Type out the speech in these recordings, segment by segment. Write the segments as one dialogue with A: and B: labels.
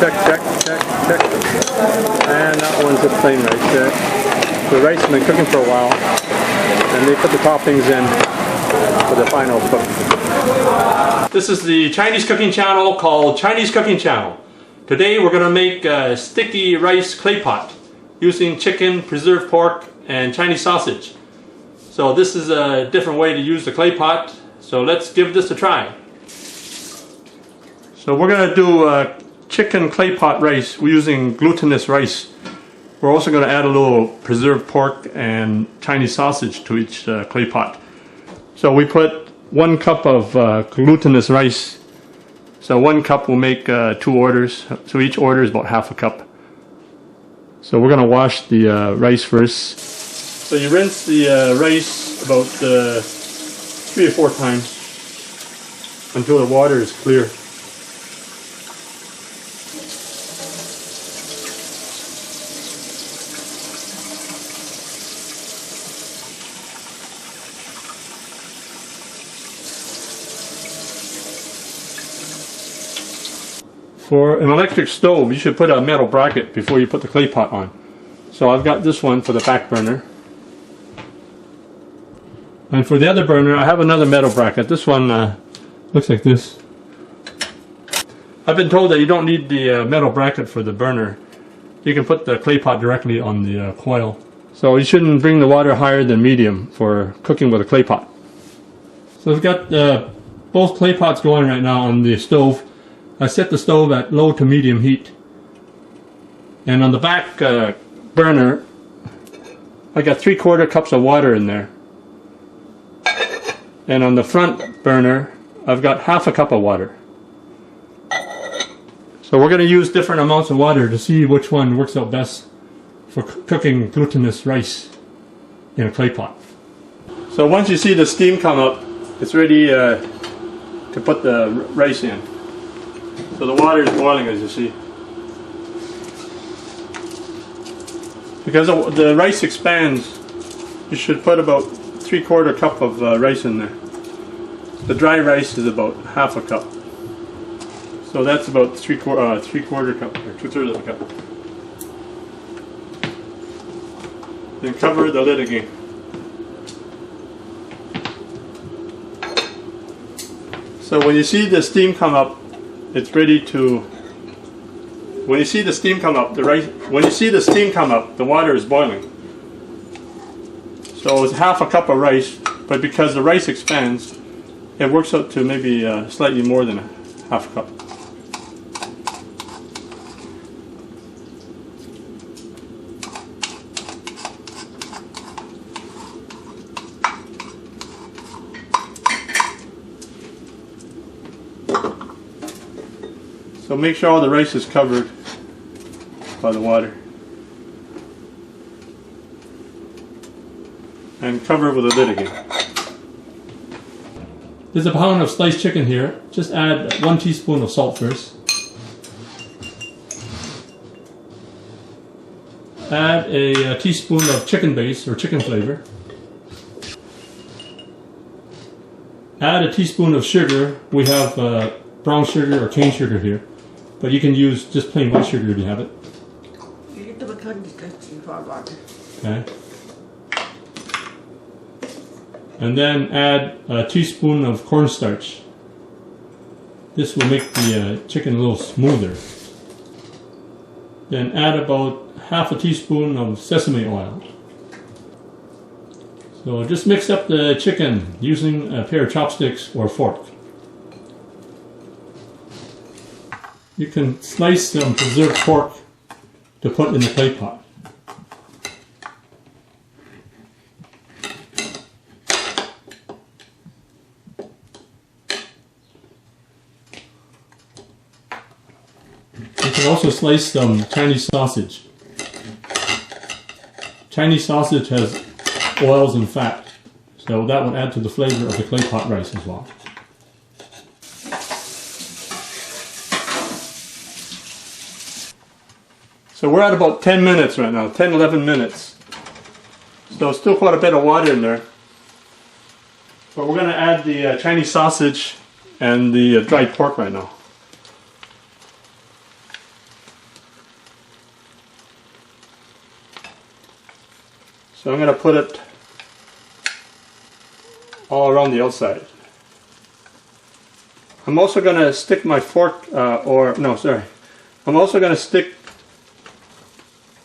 A: check, check. And that one's a plain rice there. The rice has been cooking for a while. And they put the toppings in for the final cook. This is the Chinese cooking channel called Chinese Cooking Channel. Today we're going to make a sticky rice clay pot using chicken, preserved pork, and Chinese sausage. So this is a different way to use the clay pot. So let's give this a try. So we're going to do chicken clay pot rice. We're using glutinous rice. We're also going to add a little preserved pork and Chinese sausage to each clay pot. So we put 1 cup of glutinous rice. So 1 cup will make 2 orders. So each order is about ½ a cup. So we're going to wash the rice first. So you rinse the rice about 3 or 4 times until the water is clear. For an electric stove, you should put a metal bracket before you put the clay pot on. So I've got this one for the back burner. And for the other burner, I have another metal bracket. This one looks like this. I've been told that you don't need the metal bracket for the burner. You can put the clay pot directly on the coil. So you shouldn't bring the water higher than medium for cooking with a clay pot. So I've got both clay pots going right now on the stove. I set the stove at low to medium heat. And on the back burner, I got 3/4 cups of water in there. And on the front burner, I've got ½ a cup of water. So we're going to use different amounts of water to see which one works out best for cooking glutinous rice in a clay pot. So once you see the steam come up, it's ready to put the rice in. So the water is boiling, as you see. Because the rice expands, you should put about 3/4 cup of rice in there. The dry rice is about ½ a cup. So that's about 3/4 cup, or 2/3 of a cup. Then cover the lid again. So when you see the steam come up, it's ready to. When you see the steam come up, the water is boiling. So it's ½ a cup of rice, but because the rice expands, it works out to maybe slightly more than ½ a cup. So make sure all the rice is covered by the water. And cover it with a lid again. There's a pound of sliced chicken here. Just add 1 teaspoon of salt first. Add a teaspoon of chicken base or chicken flavor. Add a teaspoon of sugar. We have brown sugar or cane sugar here, but you can use just plain white sugar if you have it. Okay. And then add a teaspoon of cornstarch. This will make the chicken a little smoother. Then add about ½ a teaspoon of sesame oil. So just mix up the chicken using a pair of chopsticks or fork. You can slice some preserved pork to put in the clay pot. You can also slice some Chinese sausage. Chinese sausage has oils and fat, so that would add to the flavor of the clay pot rice as well. So we're at about 10 minutes right now, 10-11 minutes. So still quite a bit of water in there. But we're going to add the Chinese sausage and the dried pork right now. So I'm going to put it all around the outside. I'm also going to stick my fork, I'm also going to stick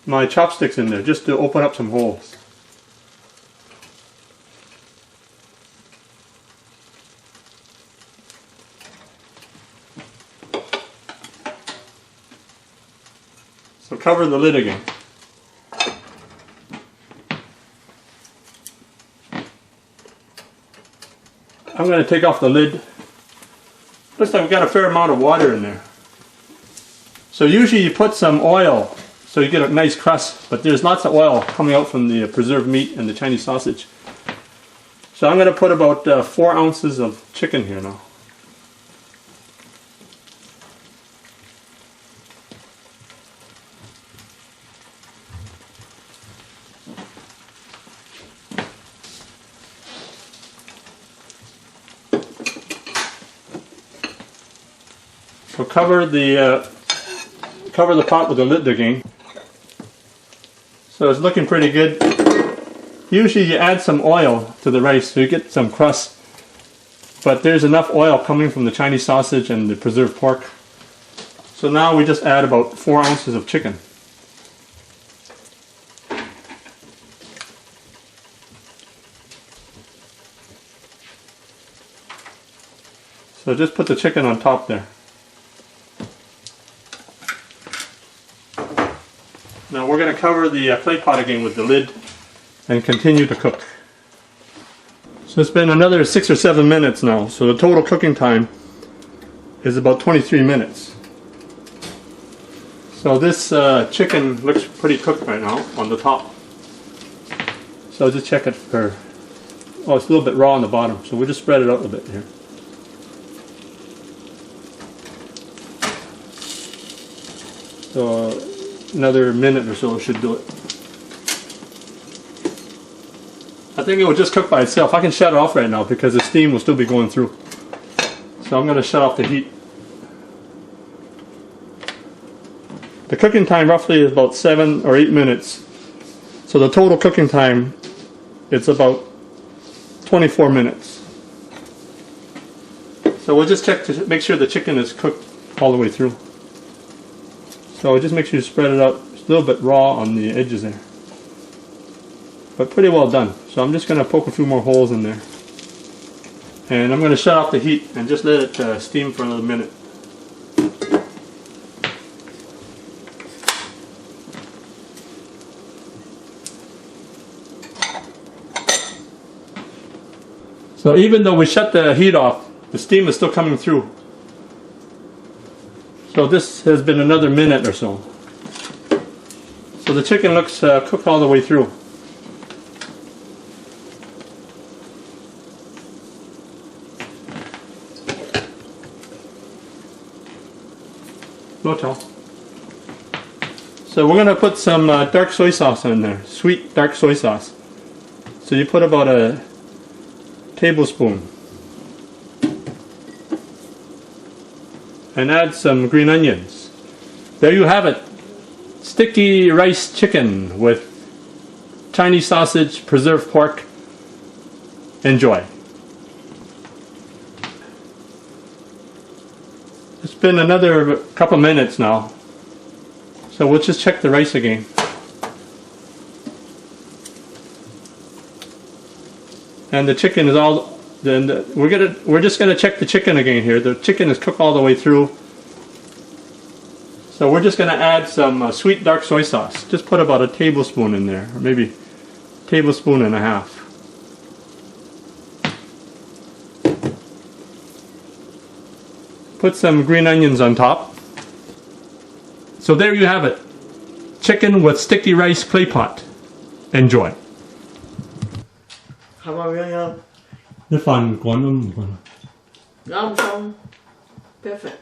A: my chopsticks in there just to open up some holes. So cover the lid again. I'm going to take off the lid. Looks like we've got a fair amount of water in there. So usually you put some oil so you get a nice crust, but there's lots of oil coming out from the preserved meat and the Chinese sausage. So I'm going to put about 4 ounces of chicken here now. So cover the pot with the lid again. So it's looking pretty good. Usually you add some oil to the rice so you get some crust, but there's enough oil coming from the Chinese sausage and the preserved pork. So now we just add about 4 ounces of chicken. So just put the chicken on top there. Now we're going to cover the clay pot again with the lid and continue to cook. So it's been another 6 or 7 minutes now, so the total cooking time is about 23 minutes. So this chicken looks pretty cooked right now on the top. So I'll just check it for, oh, it's a little bit raw on the bottom, so we'll just spread it out a bit here. So another minute or so should do it. I think it will just cook by itself. I can shut it off right now because the steam will still be going through. So I'm going to shut off the heat. The cooking time roughly is about 7 or 8 minutes. So the total cooking time is about 24 minutes. So we'll just check to make sure the chicken is cooked all the way through. So just make sure you spread it out. It's a little bit raw on the edges there, but pretty well done. So I'm just going to poke a few more holes in there, and I'm going to shut off the heat and just let it steam for another minute. So even though we shut the heat off, the steam is still coming through. So this has been another minute or so. So the chicken looks cooked all the way through. No tell. So we're going to put some dark soy sauce in there, sweet dark soy sauce. So you put about a tablespoon. And add some green onions. There you have it. Sticky rice chicken with Chinese sausage, preserved pork. Enjoy. It's been another couple minutes now. So we'll just check the rice again. And the chicken is all. Then we're just gonna check the chicken again here. The chicken is cooked all the way through. So we're just gonna add some sweet dark soy sauce. Just put about a tablespoon in there, or maybe a tablespoon and a half. Put some green onions on top. So there you have it. Chicken with sticky rice clay pot. Enjoy. Nó phần của nó
B: ngon không? Perfect.